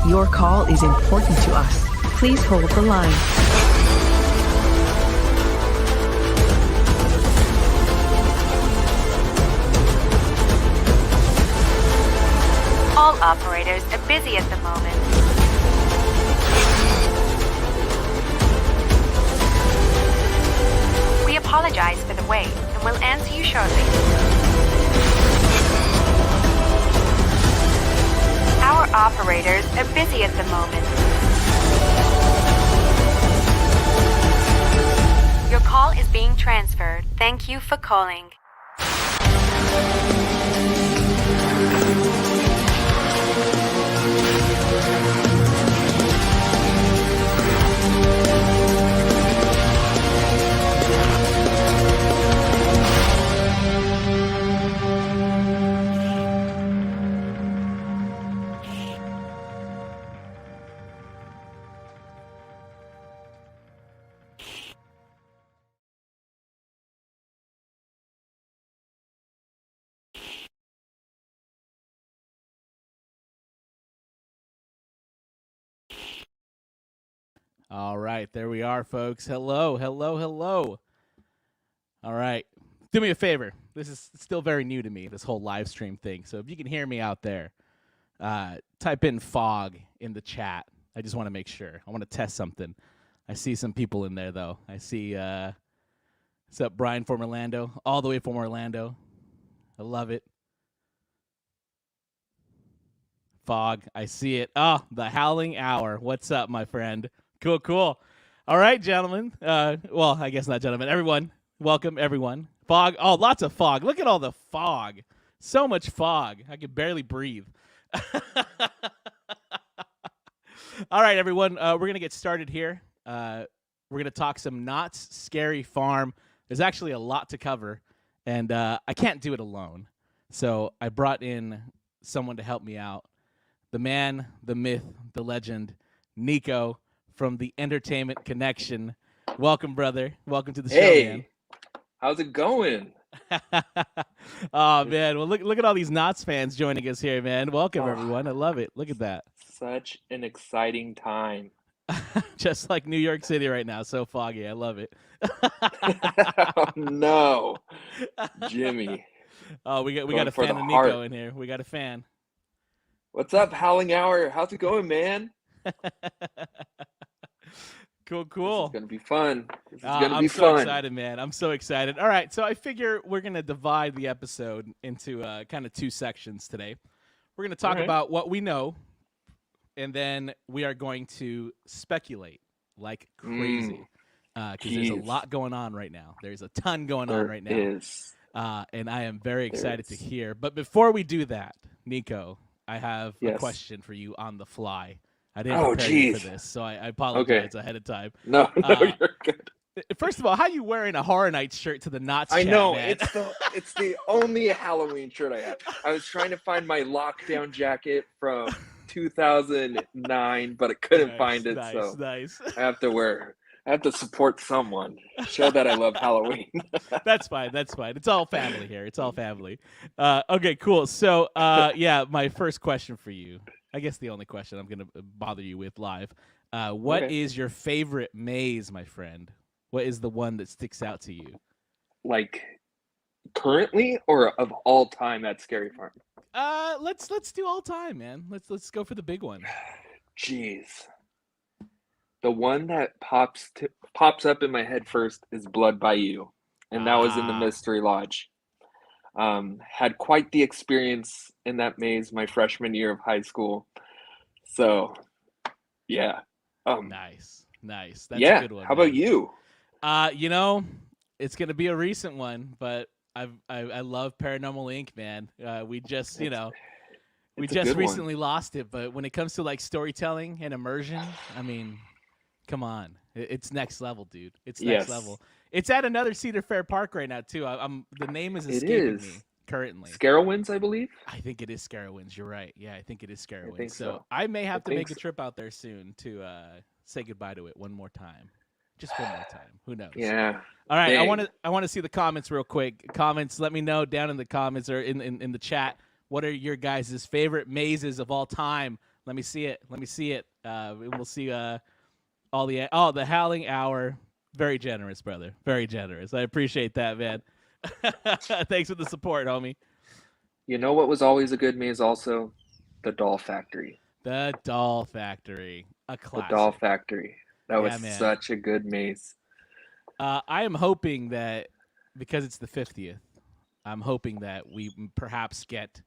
Your call is important to us. Please hold the line. All operators are busy at the moment. We apologize for the wait and will answer you shortly. Our operators are busy at the moment. Your call is being transferred. Thank you for calling. All right, there we are, folks. Hello, hello, hello. All right, do me a favor. This is still very new to me, this whole live stream thing. So if you can hear me out there, type in fog in the chat. I just want to make sure. I want to test something. I see some people in there, though. I see, what's up, Brian from Orlando? All the way from Orlando. I love it. Fog, I see it. Oh, the Howling Hour. What's up, my friend? Cool, cool. All right, gentlemen. Well, I guess not gentlemen. Everyone, welcome, everyone. Fog. Oh, lots of fog. Look at all the fog. So much fog. I can barely breathe. All right, everyone. We're going to get started here. We're going to talk some Knott's Scary Farm. There's actually a lot to cover, and I can't do it alone. So I brought in someone to help me out. The man, the myth, the legend, Nico from the Entertainment Connection. Welcome, brother. Welcome to the show, man. How's it going? Oh, man. Well, look at all these Knott's fans joining us here, man. Welcome, everyone. I love it. Look at that. Such an exciting time. Just like New York City right now. So foggy. I love it. Oh, no. Jimmy. Oh, we got a fan of Nico in here. We got a fan. What's up, Howling Hour? How's it going, man? Cool. This is going to be fun. I'm so excited, man. I'm so excited. All right, so I figure we're going to divide the episode into kind of two sections today. We're going to talk about what we know, and then we are going to speculate like crazy because there's a lot going on right now. There's a ton going on right now. There is. And I am very excited to hear. But before we do that, Nico, I have a question for you on the fly. I didn't prepare you for this, so I apologize ahead of time. No, you're good. First of all, how are you wearing a Horror Nights shirt to the Knott's I chat, know, man? it's the only Halloween shirt I have. I was trying to find my lockdown jacket from 2009, but I couldn't find it, so I have to support someone. Show that I love Halloween. That's fine. It's all family here. It's all family. Okay, cool. So, my first question for you, I guess the only question I'm going to bother you with live. What is your favorite maze, my friend? What is the one that sticks out to you? Like currently or of all time at Scary Farm? Let's do all time, man. Let's go for the big one. Jeez. The one that pops up in my head first is Blood by You, and that was in the Mystery Lodge. Had quite the experience in that maze my freshman year of high school. So, yeah. Nice. That's a good one. How about you? It's gonna be a recent one, but I love Paranormal Inc., man. We just recently lost it, but when it comes to like storytelling and immersion, I mean, come on, it's next level, dude. It's next level. It's at another Cedar Fair Park right now too. The name is escaping me currently. Scarowinds, I believe. I think it is Scarowinds. You're right. Yeah, I think it is Scarowinds. So I may have to make a trip out there soon to say goodbye to it one more time. Just one more time. Who knows? Yeah. All right. Dang. I want to see the comments real quick. Comments. Let me know down in the comments or in the chat. What are your guys' favorite mazes of all time? Let me see it. We'll see all the Howling Hour. Very generous, brother. Very generous. I appreciate that, man. Thanks for the support, homie. You know what was always a good maze also? The Doll Factory. The Doll Factory. A The classic. Doll Factory. That Yeah, was man. such a good maze. I am hoping that because it's the 50th, I'm hoping that we perhaps get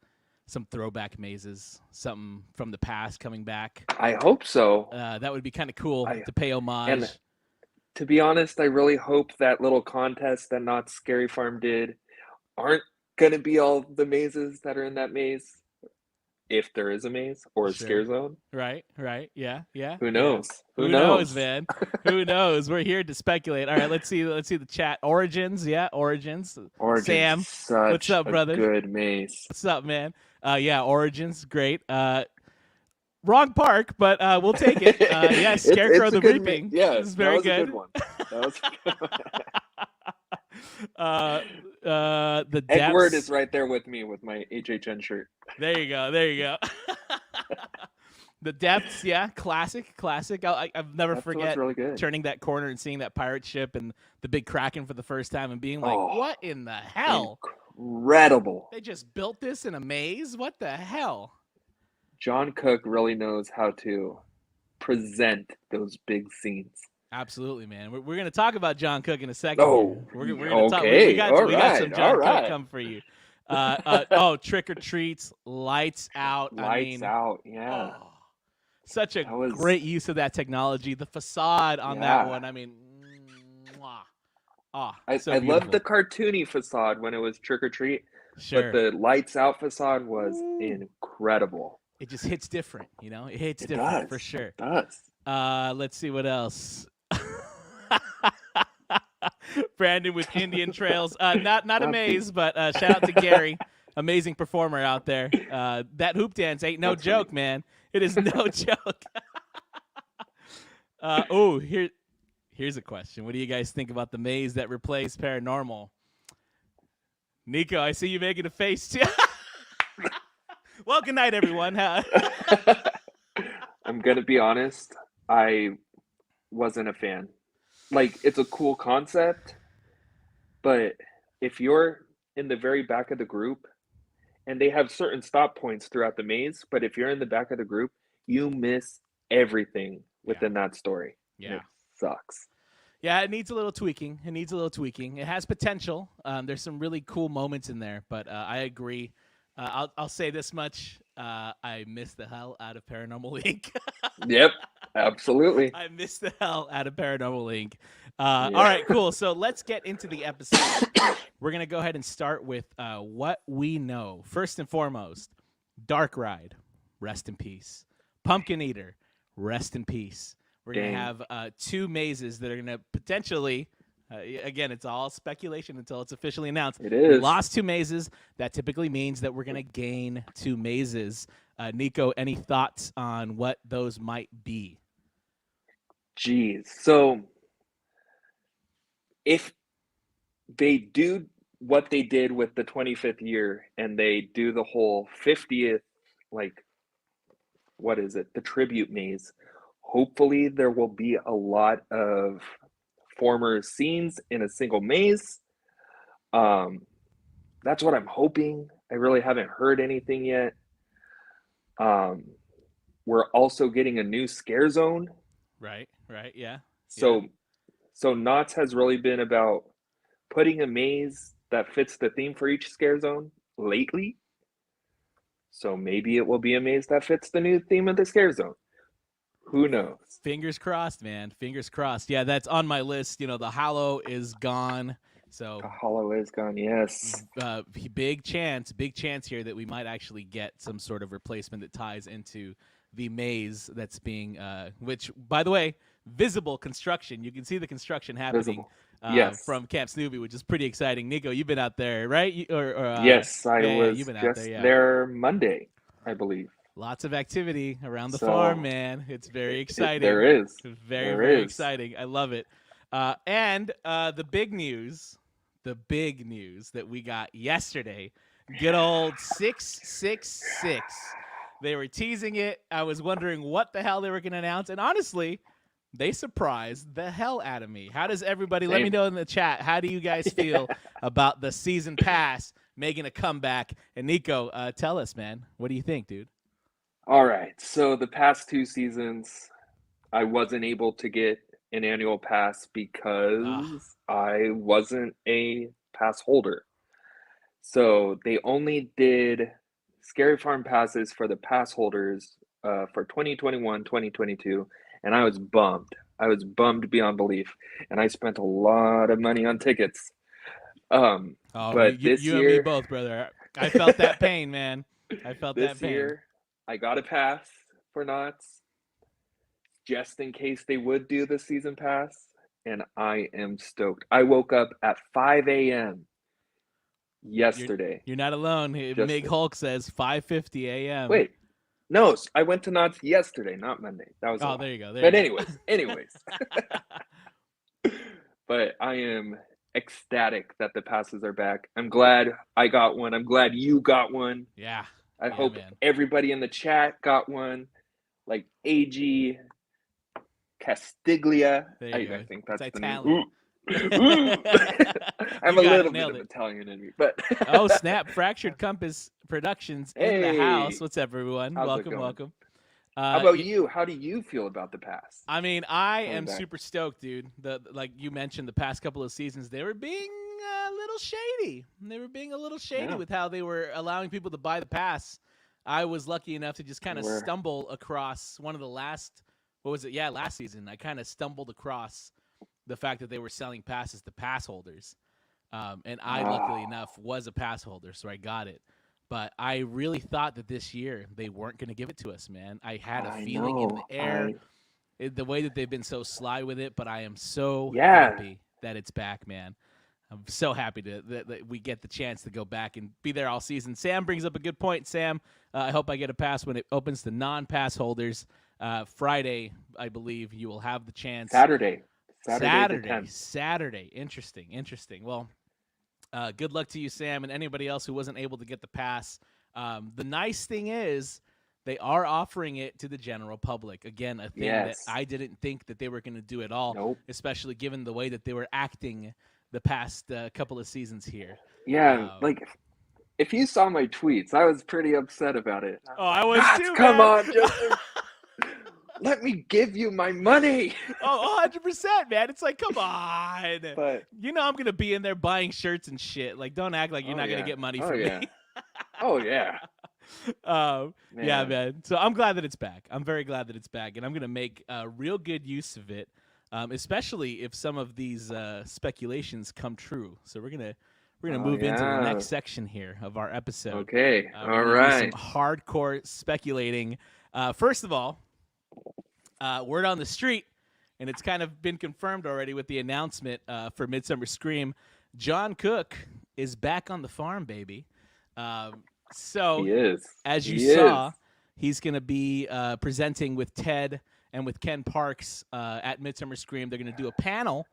some throwback mazes, something from the past coming back. I hope so. That would be kind of cool to pay homage. And to be honest, I really hope that little contest that Knott's Scary Farm did aren't going to be all the mazes that are in that maze. If there is a maze or a scare zone. Right, yeah. Who knows? Who knows, man? Who knows? We're here to speculate. All right, let's see the chat. Origins. Sam, what's up, brother? Good maze. What's up, man? Origins, great. Wrong park, but we'll take it. Scarecrow the Reaping. Yeah, this is very good. That was a good one. The depths. Edward is right there with me with my HHN shirt. There you go. The depths, yeah, classic. I've never forget really good. turning that corner and seeing that pirate ship and the big Kraken for the first time and being like, what in the hell? Incredible. They just built this in a maze? What the hell? John Cook really knows how to present those big scenes. Absolutely, man. We're going to talk about John Cook in a second. We're going to talk. We got some John Cook come for you. Trick or Treats, Lights Out. Lights Out, yeah. Such a great use of that technology. The facade on that one, I mean, I loved the cartoony facade when it was Trick or Treat, but the Lights Out facade was incredible. It just hits different, you know? It hits different for sure. It does. Let's see what else. Brandon with Indian Trails. Not a maze, but shout out to Gary. Amazing performer out there. That hoop dance ain't no joke, man. It is no joke. Here's a question. What do you guys think about the maze that replaced Paranormal? Nico, I see you making a face too. Well, good night, everyone. I'm going to be honest. I wasn't a fan. Like, it's a cool concept, but if you're in the very back of the group, and they have certain stop points throughout the maze, but if you're in the back of the group, you miss everything within that story. Yeah. It sucks. Yeah, it needs a little tweaking. It has potential. There's some really cool moments in there, but I agree. I'll say this much. I miss the hell out of Paranormal Inc. Yep, absolutely. I miss the hell out of Paranormal Inc. All right, cool. So let's get into the episode. We're going to go ahead and start with what we know. First and foremost, Dark Ride, rest in peace. Pumpkin Eater, rest in peace. We're going to have two mazes that are going to potentially, again, it's all speculation until it's officially announced. It is. We lost two mazes. That typically means that we're going to gain two mazes. Nico, any thoughts on what those might be? Jeez. So if they do what they did with the 25th year and they do the whole 50th, like, what is it? The tribute maze. Hopefully there will be a lot of former scenes in a single maze. That's what I'm hoping. I really haven't heard anything yet. We're also getting a new scare zone. Right, yeah. So Knott's has really been about putting a maze that fits the theme for each scare zone lately. So maybe it will be a maze that fits the new theme of the scare zone. Who knows? Fingers crossed, man. Fingers crossed. Yeah, that's on my list. You know, the Hollow is gone. So the Hollow is gone, yes. Big chance here that we might actually get some sort of replacement that ties into the maze that's being, which, by the way, visible construction. You can see the construction happening from Camp Snoopy, which is pretty exciting. Nico, you've been out there, right? Yes, I was you've been just out there Monday, I believe. Lots of activity around the farm, man. It's very exciting. There is. Very exciting. I love it. And the big news that we got yesterday, good old 666. They were teasing it. I was wondering what the hell they were going to announce. And honestly, they surprised the hell out of me. How does everybody, let me know in the chat, how do you guys feel about the season pass making a comeback? And Nico, tell us, man. What do you think, dude? All right. So the past 2 seasons, I wasn't able to get an annual pass because I wasn't a pass holder. So they only did Scary Farm passes for the pass holders for 2021, 2022, and I was bummed. I was bummed beyond belief, and I spent a lot of money on tickets. But this you year, and me both, brother. I felt that pain, man. I felt that pain. This year, I got a pass for Knott's, just in case they would do the season pass, and I am stoked. I woke up at 5 a.m. yesterday. You're not alone. Mig Hulk says 5:50 a.m. Wait, no, I went to Knott's yesterday, not Monday. That was there you go. But anyways. But I am ecstatic that the passes are back. I'm glad I got one. I'm glad you got one. Yeah. I hope everybody in the chat got one. Like AG Castiglia. I think that's the name. I'm a little bit of Italian in me, but oh snap! Fractured Compass Productions in the house. What's up, everyone? Welcome. How about you? How do you feel about the pass? I mean, I am super stoked, dude. Like you mentioned, the past couple of seasons, they were being a little shady. With how they were allowing people to buy the pass. I was lucky enough to just kind of stumble across one of the last. What was it? Yeah, last season. I kind of stumbled across the fact that they were selling passes to pass holders. And I, luckily enough, was a pass holder, so I got it. But I really thought that this year they weren't going to give it to us, man. I had a feeling in the air, the way that they've been so sly with it, but I am so happy that it's back, man. I'm so happy that we get the chance to go back and be there all season. Sam brings up a good point. Sam, I hope I get a pass when it opens to non-pass holders. Friday, I believe, you will have the chance. Saturday. Interesting. Well, good luck to you, Sam, and anybody else who wasn't able to get the pass. The nice thing is they are offering it to the general public. Again, a thing that I didn't think that they were going to do at all, especially given the way that they were acting the past couple of seasons here. Yeah, like if you saw my tweets, I was pretty upset about it. Oh, I was too, come on, Justin. Let me give you my money. Oh, 100%, man. It's like, come on. But I'm going to be in there buying shirts and shit. Like, don't act like you're not going to get money from me. Oh, yeah. Yeah, man. So I'm glad that it's back. I'm very glad that it's back. And I'm going to make real good use of it, especially if some of these speculations come true. So we're going to move into the next section here of our episode. Okay. All right. Some hardcore speculating. First of all, word on the street, and it's kind of been confirmed already with the announcement for Midsummer Scream. John Cook is back on the farm, baby. So he is. As you saw, he's going to be presenting with Ted and with Ken Parks at Midsummer Scream. They're going to do a panel,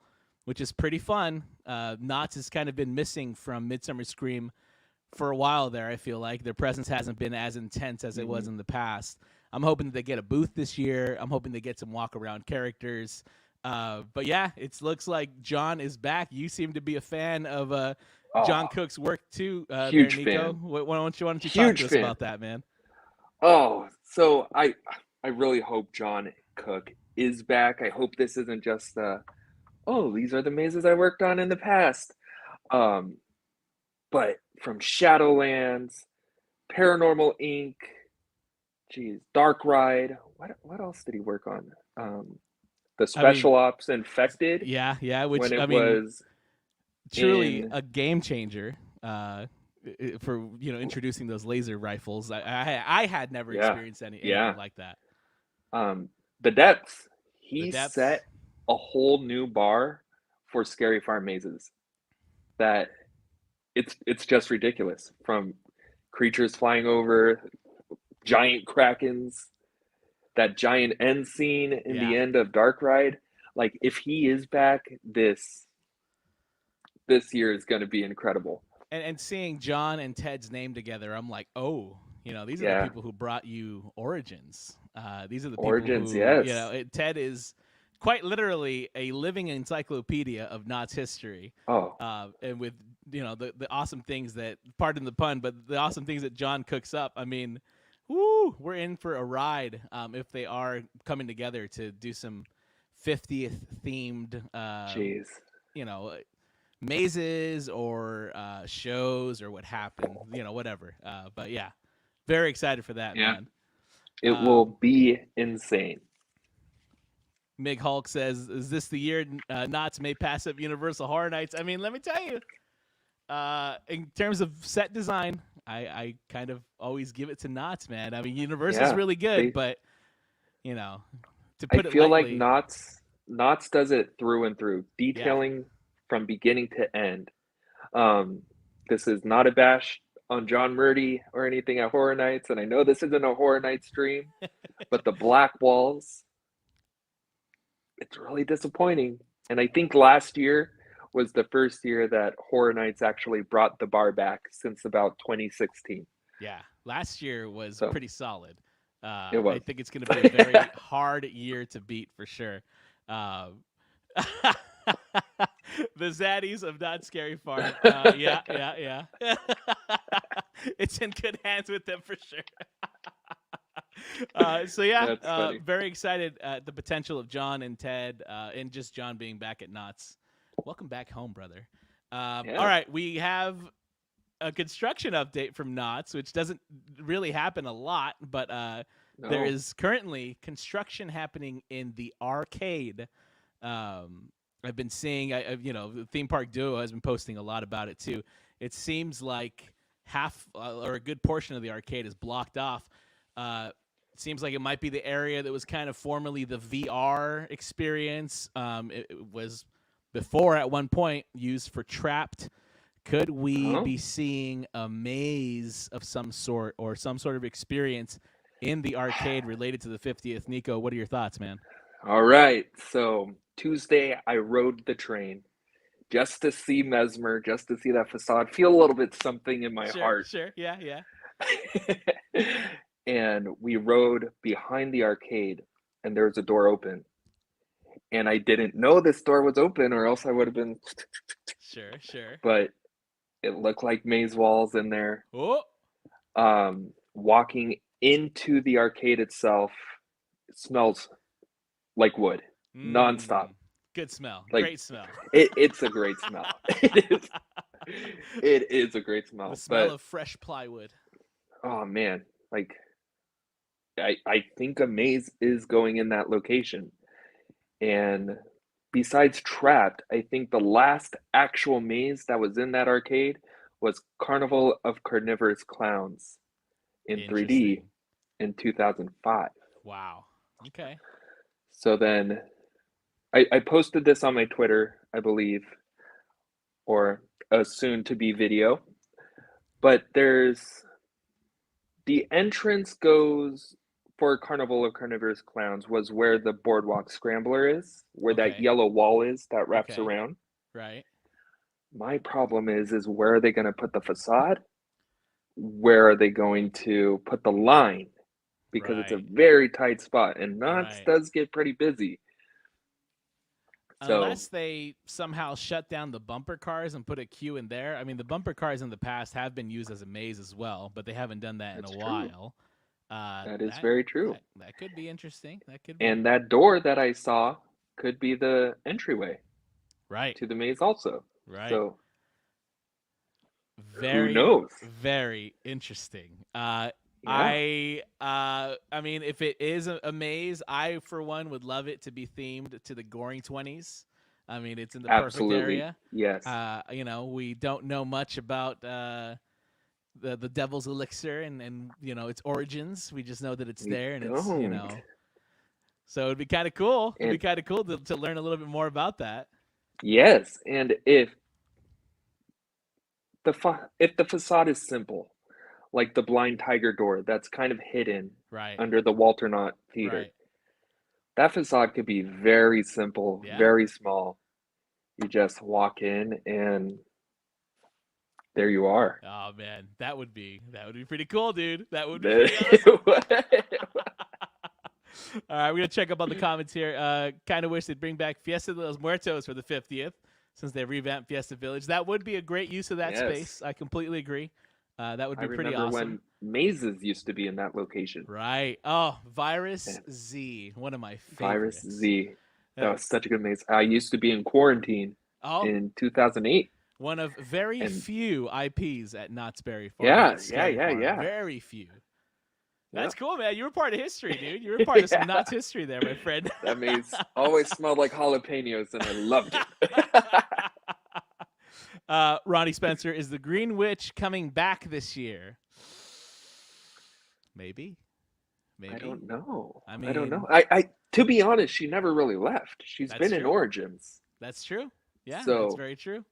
which is pretty fun. Knott has kind of been missing from Midsummer Scream for a while there, I feel like. Their presence hasn't been as intense as it was in the past. I'm hoping that they get a booth this year. I'm hoping they get some walk-around characters. But, yeah, it looks like John is back. You seem to be a fan of John Cook's work, too. Huge there, Nico. fan. Why don't you talk to us about that, man? Oh, so I really hope John Cook is back. I hope this isn't just, these are the mazes I worked on in the past. But from Shadowlands, Paranormal Inc., Dark Ride. What else did he work on? The Special Ops Infected. Yeah, which was truly a game changer for introducing those laser rifles. I had never experienced anything like that. The Depths. He set a whole new bar for Scary Farm mazes. That it's just ridiculous. From creatures flying over, giant krakens, that giant end scene in the end of Dark Ride. Like, if he is back, this year is going to be incredible. And seeing John and Ted's name together, I'm like, oh, These are the Yeah. people who brought you Origins. These are the people Origins, who, yes. Ted is quite literally a living encyclopedia of Knott's history. Oh, And with, the awesome things that, pardon the pun, but the awesome things that John cooks up. I mean, woo, we're in for a ride if they are coming together to do some 50th themed, jeez. mazes or shows or what happened, whatever. But yeah, very excited for that, Yeah. man. It will be insane. Mig Hulk says, "Is this the year Knott's may pass up Universal Horror Nights?" I mean, let me tell you, in terms of set design, I kind of always give it to Knott's, man. I mean, Universal's Yeah. really good, but to I put it feel like lightly, Knott's does it through and through, yeah, detailing from beginning to end. This is not a bash on John Murdy or anything at Horror Nights, and I know this isn't a Horror Night stream, but the black walls, it's really disappointing. And I think last year was the first year that Horror Nights actually brought the bar back since about 2016. yeah. Last year was So pretty solid. it was. I think it's going to be a very hard year to beat for sure. The zaddies of Not Scary Farm. Yeah. It's in good hands with them for sure. So yeah, That's funny. very excited at the potential of John and Ted, and just John being back at Knott's. Welcome back home, brother. Yeah. All right, we have a construction update from Knott's, which doesn't really happen a lot, but there is currently construction happening in the arcade. I've been seeing, the Theme Park Duo has been posting a lot about it too. It seems like half or a good portion of the arcade is blocked off. It seems like it might be the area that was kind of formerly the VR experience. It was before at one point used for Trapped. Could we be seeing a maze of some sort or some sort of experience in the arcade related to the 50th? Nico, what are your thoughts, man? All right. So Tuesday, I rode the train just to see Mesmer, just to see that facade, feel a little bit something in my heart. Sure. Yeah. And we rode behind the arcade, and there was a door open. And I didn't know this door was open, or else I would have been. Sure. But it looked like maze walls in there. Oh. Walking into the arcade itself, it smells like wood, nonstop. Good smell. Like, great smell. It's a great smell. It is a great smell. The smell of fresh plywood. Oh man, like I think a maze is going in that location. And besides Trapped, I think the last actual maze that was in that arcade was Carnival of Carnivorous Clowns in 3D in 2005. Wow. Okay. So then I posted this on my Twitter, I believe, or a soon-to-be video. But there's the entrance goes for Carnival of Carnivorous Clowns was where the Boardwalk Scrambler is, where that yellow wall is that wraps around. Right. My problem is where are they going to put the facade? Where are they going to put the line? Because it's a very tight spot, and Knott's does get pretty busy. Unless they somehow shut down the bumper cars and put a queue in there. I mean, the bumper cars in the past have been used as a maze as well, but they haven't done that in a while. That is very true. That could be interesting. That could be. And that door that I saw could be the entryway, to the maze also. Right. So very, who knows? Very interesting. Yeah. I mean, if it is a maze, I for one would love it to be themed to the Goring 20s. I mean, it's in the perfect area. Yes. We don't know much about the Devil's Elixir and its origins. We just know that it's there, and it's so it'd be kind of cool. It'd be kind of cool to learn a little bit more about that. Yes, and if the facade is simple, like the Blind Tiger door that's kind of hidden under the Walter Knott Theater, that facade could be very simple, very small. You just walk in and There you are. Oh man, that would be pretty cool, dude. That would be There pretty awesome. you All right, we're gonna check up on the comments here. Kind of wish they'd bring back Fiesta de los Muertos for the 50th, since they revamped Fiesta Village. That would be a great use of that Yes. space. I completely agree. That would be pretty remember awesome. when mazes used to be in that location. Right. Oh, Virus Z, one of my favorites. Virus Z. That Yeah. was such a good maze. I used to be in quarantine in 2008. One of very And- few IPs at Knott's Berry Farm. Yeah, Knott's Scary yeah, Farm. yeah. Very few. That's Yep. cool, man. You were part of history, dude. You were part of some Yeah. Knott's history there, my friend. That maze always smelled like jalapenos, and I loved it. Ronnie Spencer, is the Green Witch coming back this year? Maybe. I don't know. I I don't mean- know. I to be honest, she never really left. She's That's been in true. Origins. That's true. Yeah, that's So- very true.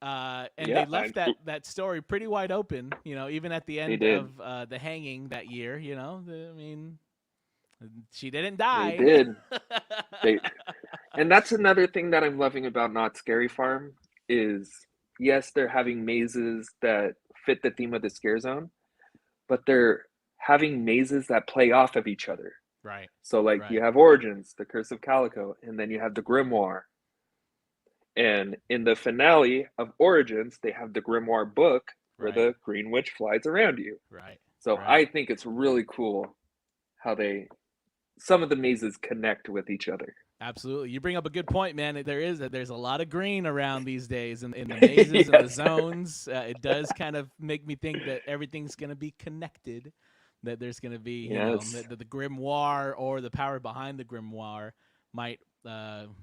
And Yeah, they left that story pretty wide open, even at the end did. of the hanging that year, I mean, she didn't die. They did. And that's another thing that I'm loving about Not Scary Farm is, yes, they're having mazes that fit the theme of the scare zone, but they're having mazes that play off of each other. Right. So like Right. you have Origins, the Curse of Calico, and then you have the Grimoire. And in the finale of Origins, they have the Grimoire book where Right. the Green Witch flies around you. Right. So Right. I think it's really cool how some of the mazes connect with each other. Absolutely. You bring up a good point, man. There's a lot of green around these days in the mazes and the Yes. zones. It does kind of make me think that everything's going to be connected, that there's going to be, Yes. that the grimoire or the power behind the grimoire might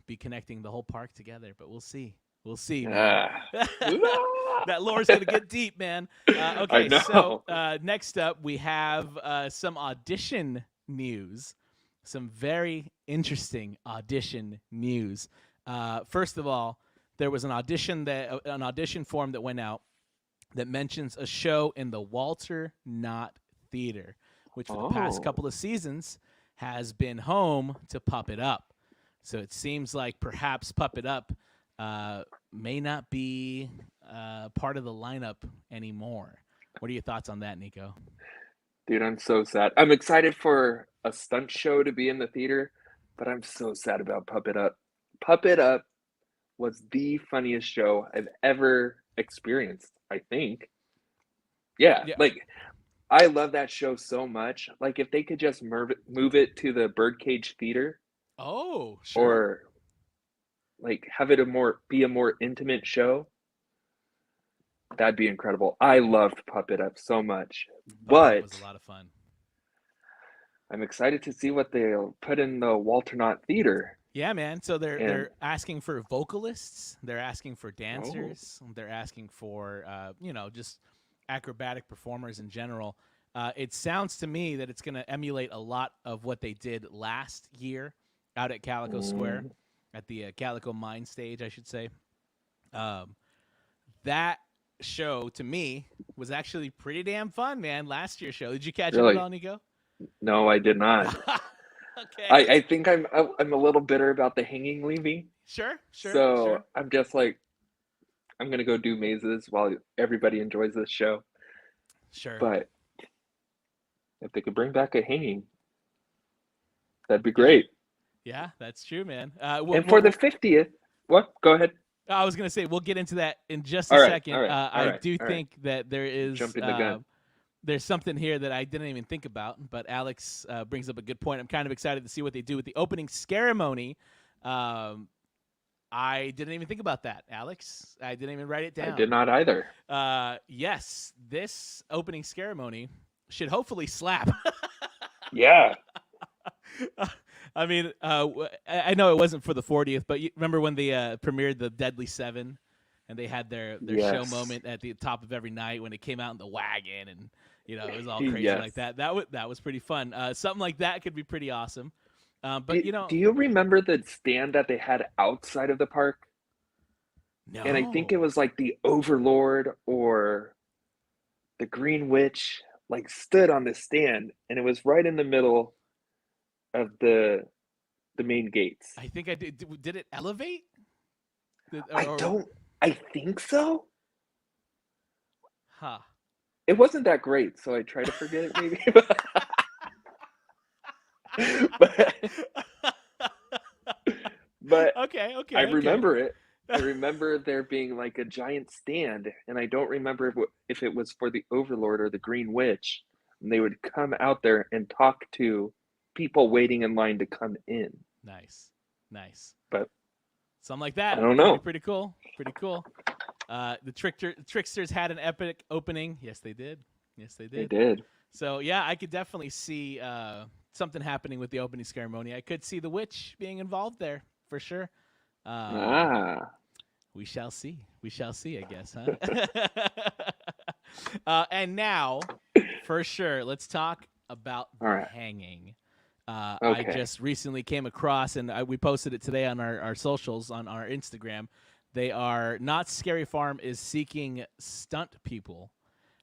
be connecting the whole park together. But we'll see. We'll see. Man. Ah. That lore's going to get deep, man. Okay, I so know. next up, we have some audition news. Some very interesting audition news. First of all, there was an audition form that went out that mentions a show in the Walter Knott Theater, which for the past Oh. couple of seasons has been home to Puppet Up. So it seems like perhaps Puppet Up may not be part of the lineup anymore. What are your thoughts on that, Nico? Dude, I'm so sad. I'm excited for a stunt show to be in the theater, but I'm so sad about Puppet Up. Puppet Up was the funniest show I've ever experienced, I think. Yeah, Yeah. like I love that show so much. Like if they could just move it to the Birdcage Theater, Oh, sure. or like have it be a more intimate show, that'd be incredible. I loved Puppet Up so much, It but was a lot of fun. I'm excited to see what they'll put in the Walter Knott Theater. Yeah, man. So they're And- asking for vocalists. They're asking for Oh. dancers. They're asking for just acrobatic performers in general. It sounds to me that it's going to emulate a lot of what they did last year out at Calico Square, at the Calico Mine stage, I should say. That show to me was actually pretty damn fun, man. Last year's show. Did you catch it Really? at all, Nico? No, I did not. Okay. I think I'm a little bitter about the hanging Levy. Sure. So I'm just like, I'm gonna go do mazes while everybody enjoys this show. Sure. But if they could bring back a hanging, that'd be great. Yeah, that's true, man. And for the 50th, what? Go ahead. I was gonna say we'll get into that in just a All right, second. all right, I all right, do all right. think that there is Jumping the gun. there's something here that I didn't even think about, but Alex brings up a good point. I'm kind of excited to see what they do with the opening ceremony. I didn't even think about that, Alex. I didn't even write it down. I did not either. Yes, this opening ceremony should hopefully slap. Yeah. I mean, I know it wasn't for the 40th, but you remember when they premiered the Deadly Seven, and they had their show Yes. moment at the top of every night when it came out in the wagon, and it was all crazy Yes. like that. That was pretty fun. Something like that could be pretty awesome. But Do you remember the stand that they had outside of the park? no. And I think it was like the Overlord or the Green Witch like stood on the stand, and it was right in the middle of the main gates. I think I did. Did it elevate? I think so. Huh. It wasn't that great, so I try to forget it maybe. but but Okay, I okay, okay. remember it. I remember there being like a giant stand, and I don't remember if it was for the Overlord or the Green Witch. And they would come out there and talk to people waiting in line to come in. Nice. Nice. But Something like I that. don't know. Pretty cool. Pretty cool. The Tricksters had an epic opening. Yes, they did. Yes, they They did. did. So, yeah, I could definitely see something happening with the opening ceremony. I could see the witch being involved there for sure. We shall see. We shall see, I guess, huh? And now, for sure, let's talk about the All right. hanging. Okay. I just recently came across, and we posted it today on our socials, on our Instagram. Knott's Scary Farm is seeking stunt people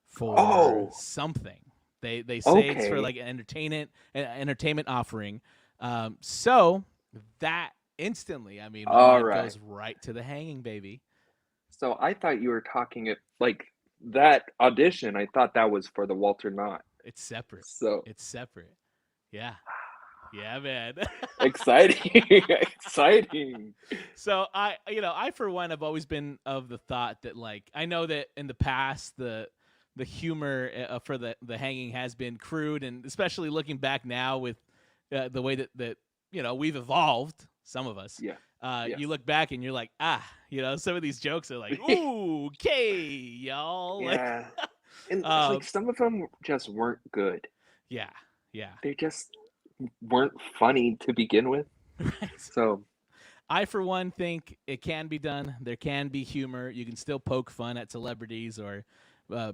for something. They say it's for like an entertainment offering. So that instantly, I mean, my mind goes right to the hanging, baby. So I thought you were talking it like that audition. I thought that was for the Walter Knott. It's separate. So It's separate. Yeah. Yeah, man. exciting. Exciting. So I for one have always been of the thought that, like, I know that in the past the humor for the hanging has been crude, and especially looking back now with the way that we've evolved, some of us. Yeah. Yes. You look back and you're like, some of these jokes are like, ooh, okay, y'all. Yeah. And like some of them just weren't good. Yeah. Yeah. They just weren't funny to begin with. Right. So I, for one, think it can be done. There can be humor. You can still poke fun at celebrities or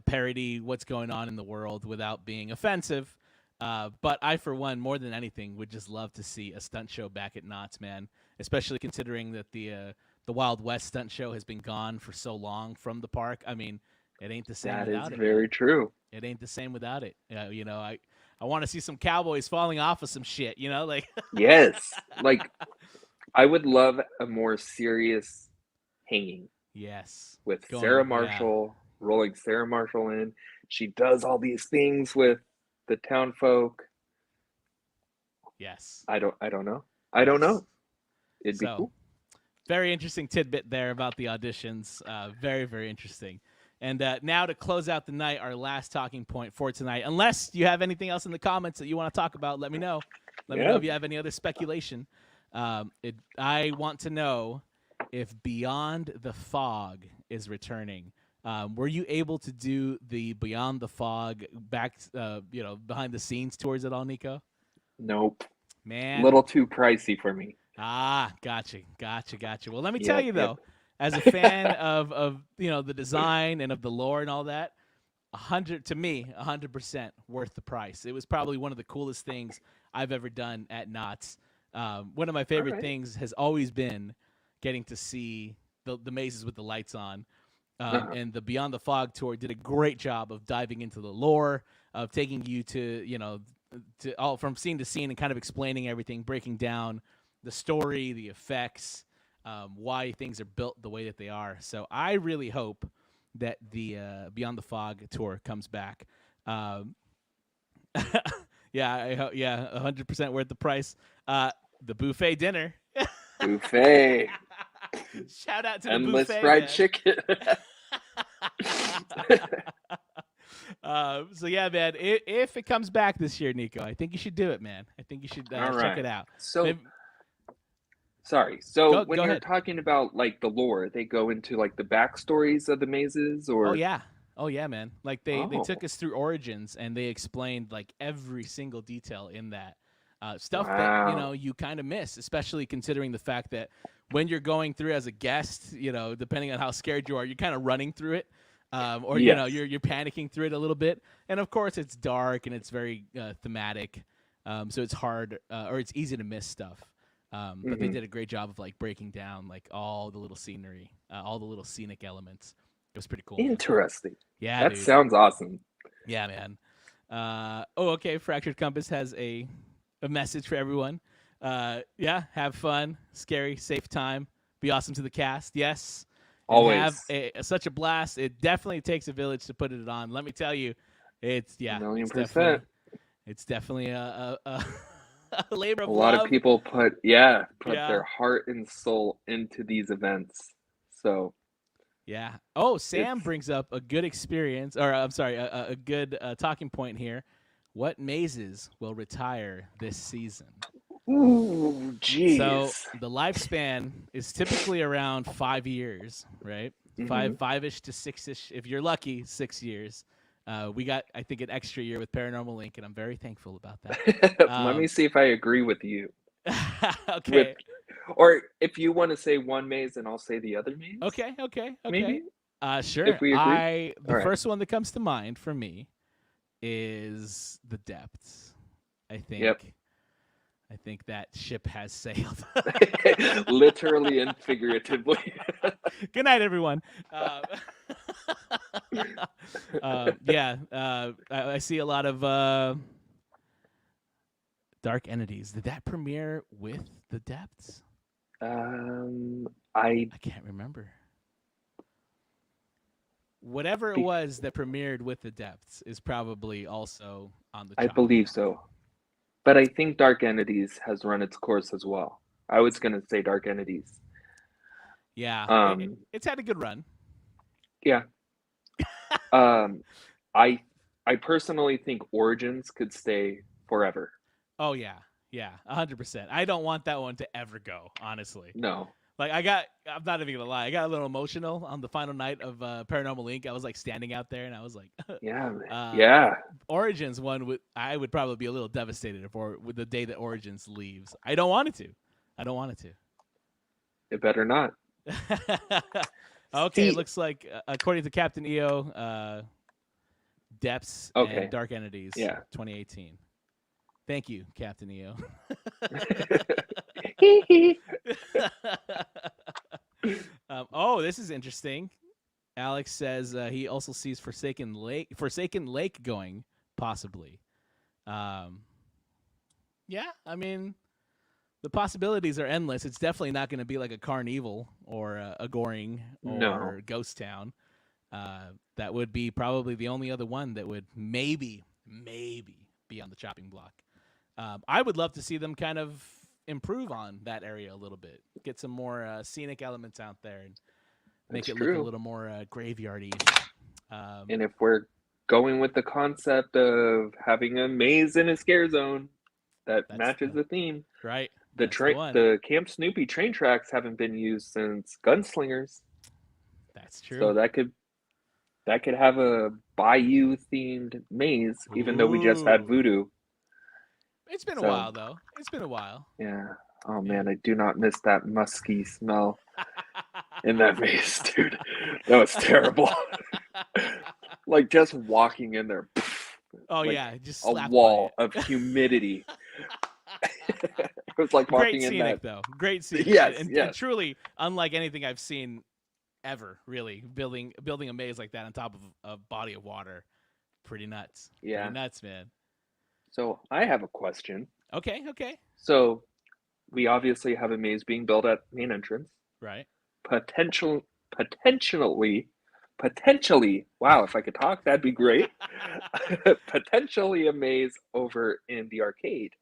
parody what's going on in the world without being offensive. But I, for one, more than anything, would just love to see a stunt show back at Knott's, man. Especially considering that the Wild West stunt show has been gone for so long from the park. I mean, it ain't the same without it. That is very true. It ain't the same without it. I want to see some cowboys falling off of some shit. Like. Yes, like I would love a more serious hanging. Yes. With Sarah Marshall, rolling Sarah Marshall in. She does all these things with the town folk. Yes. I don't know. I don't know. It'd be cool. Very interesting tidbit there about the auditions. Very, very interesting. And now to close out the night, our last talking point for tonight. Unless you have anything else in the comments that you want to talk about, let me know. Let me know if you have any other speculation. I want to know if Beyond the Fog is returning. Were you able to do the Beyond the Fog behind the scenes tours at all, Nico? Nope. Man. A little too pricey for me. Gotcha. Well, let me tell you though, as a fan of the design and of the lore and all that, 100% worth the price. It was probably one of the coolest things I've ever done at Knott's. One of my favorite things has always been getting to see the mazes with the lights on. And the Beyond the Fog tour did a great job of diving into the lore, of taking you to all from scene to scene and kind of explaining everything, breaking down the story, the effects, why things are built the way that they are. So I really hope that the Beyond the Fog tour comes back. 100% worth the price. The buffet dinner. Buffet. Shout out to the Endless buffet. Fried chicken. So yeah, man, if it comes back this year, Nico, I think you should do it, man. I think you should check it out. So sorry. So when you're talking about like the lore, they go into like the backstories of the mazes, or oh yeah, man. Like they took us through Origins and they explained like every single detail in that stuff that you kind of miss, especially considering the fact that when you're going through as a guest, depending on how scared you are, you're kind of running through it. You're panicking through it a little bit, and of course it's dark and it's very thematic, so it's hard or it's easy to miss stuff. But they did a great job of like breaking down like all the little scenery, all the little scenic elements. It was pretty cool. Interesting. Yeah, that sounds awesome. Yeah, man. Okay. Fractured Compass has a message for everyone. Have fun, scary, safe time. Be awesome to the cast. Yes. Always. such a blast. It definitely takes a village to put it on. Let me tell you, it's A yeah, million it's percent. definitely a labor of A lot love. of people put Yeah. their heart and soul into these events. So Yeah. Oh, Sam it's brings up a good experience, or I'm sorry, a good talking point here. What mazes will retire this season? ooh, So jeez. the lifespan is typically around 5 years, right? Hmm. 5-ish to 6-ish. If you're lucky, 6 years. We got, I think, an extra year with Paranormal Link, and I'm very thankful about that. Let me see if I agree with you. With, Okay. or if you want to say one maze, and I'll say the other maze. Okay. Maybe Sure. if we agree. The All right. first one that comes to mind for me is the depths. I Yep. think that ship has sailed. Literally and figuratively. Good night, everyone. Yeah, I see a lot of dark entities. Did that premiere with the depths? I I can't remember. Whatever it was that premiered with the depths is probably also on the chopping believe block. so. But I think Dark Entities has run its course as well. I was gonna say Dark Entities. Yeah, Um, it's had a good run. yeah. Um, I I personally think Origins could stay forever. Oh yeah, 100%. I don't want that one to ever go, honestly. No. Like I'm not even gonna lie, I got a little emotional on the final night of Paranormal Link. I was like standing out there, and I was like, Yeah, man. uh, Yeah. Origins one I would probably be a little devastated with the day that Origins leaves. I don't want it to. It better not. Okay, it See, looks like according to Captain EO, Depths and okay. Dark Entities, Yeah. 2018. Thank you, Captain EO. Oh, this is interesting. Alex says he also sees Forsaken Lake going possibly. Yeah, I mean, the possibilities are endless. It's definitely not going to be like a Carnival or a Goring No. or Ghost Town. That would be probably the only other one that would maybe be on the chopping block. I would love to see them kind of improve on that area a little bit, get some more scenic elements out there, and make That's it look a true. little more graveyardy. And if we're going with the concept of having a maze in a scare zone that matches the theme, right. the Camp Snoopy train tracks haven't been used since Gunslingers. That's true. So that could have a bayou themed maze, even though we just had Voodoo. It's been a while though. Yeah. Oh man, I do not miss that musky smell in that maze, dude. That was terrible. Like just walking in there. Oh like yeah, just a wall of humidity. It was like walking great in scenic that. though. Great scenic. Yes, and truly unlike anything I've seen ever. Really, building a maze like that on top of a body of water, pretty nuts. Yeah. Pretty nuts, man. So I have a question. Okay. So we obviously have a maze being built at main entrance. Right. Potentially. Wow, if I could talk, that'd be great. Potentially a maze over in the arcade.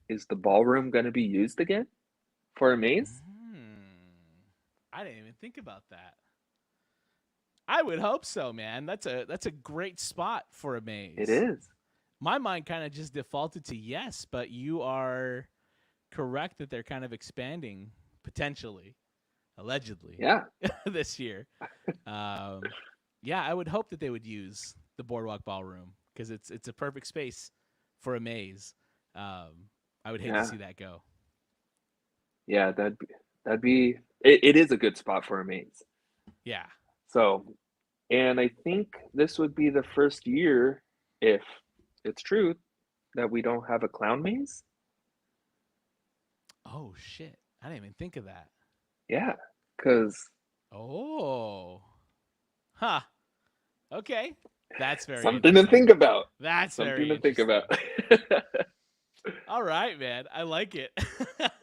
Is the ballroom going to be used again for a maze? I didn't even think about that. I would hope so, man. That's a great spot for a maze. It is. My mind kind of just defaulted to yes, but you are correct that they're kind of expanding potentially, allegedly. Yeah. This year. Yeah, I would hope that they would use the Boardwalk Ballroom because it's a perfect space for a maze. I would hate to see that go. Yeah, that'd be it is a good spot for a maze. Yeah. So, and I think this would be the first year, if it's true, that we don't have a clown maze. Oh shit! I didn't even think of that. Yeah, because. Oh. Huh. Okay. That's very something to think about. That's something very to think about. All right, man. I like it.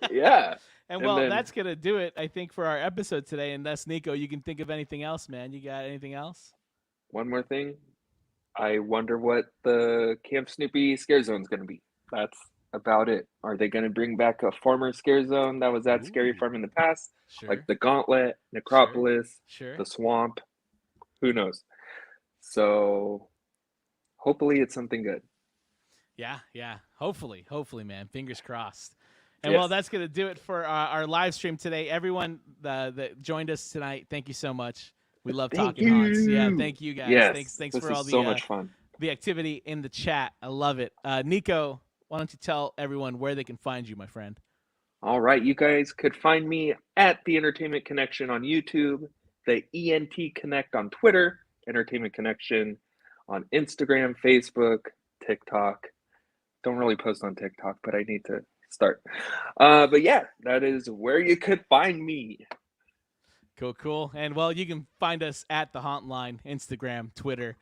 Yeah. And And well, then- that's going to do it, I think, for our episode today. And thus, Nico, you can think of anything else, man. You got anything else? One more thing. I wonder what the Camp Snoopy scare zone is going to be. That's about it. Are they going to bring back a former scare zone that was at Scary Ooh. Farm in the past? Sure. Like the Gauntlet, Necropolis, Sure. the Swamp? Who knows? So hopefully it's something good. Yeah. Hopefully, man. Fingers crossed. And well, Yes. that's going to do it for our live stream today. Everyone that joined us tonight, thank you so much. We love Thank talking haunts. Yeah, you. thank you guys. Yes, Thanks this for all is so the much fun. the activity in the chat. I love it. Nico, why don't you tell everyone where they can find you, my friend? All right, you guys could find me at the Entertainment Connection on YouTube, the ENT Connect on Twitter, Entertainment Connection on Instagram, Facebook, TikTok. Don't really post on TikTok, but I need to start. But yeah, that is where you could find me. Cool. And well, you can find us at the Hauntline, Instagram, Twitter.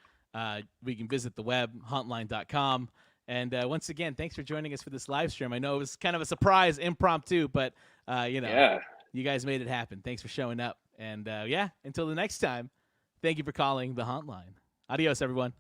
We can visit the web, hauntline.com. And once again, thanks for joining us for this live stream. I know it was kind of a surprise, impromptu, but Yeah. you guys made it happen. Thanks for showing up. And until the next time, thank you for calling the Hauntline. Adios, everyone.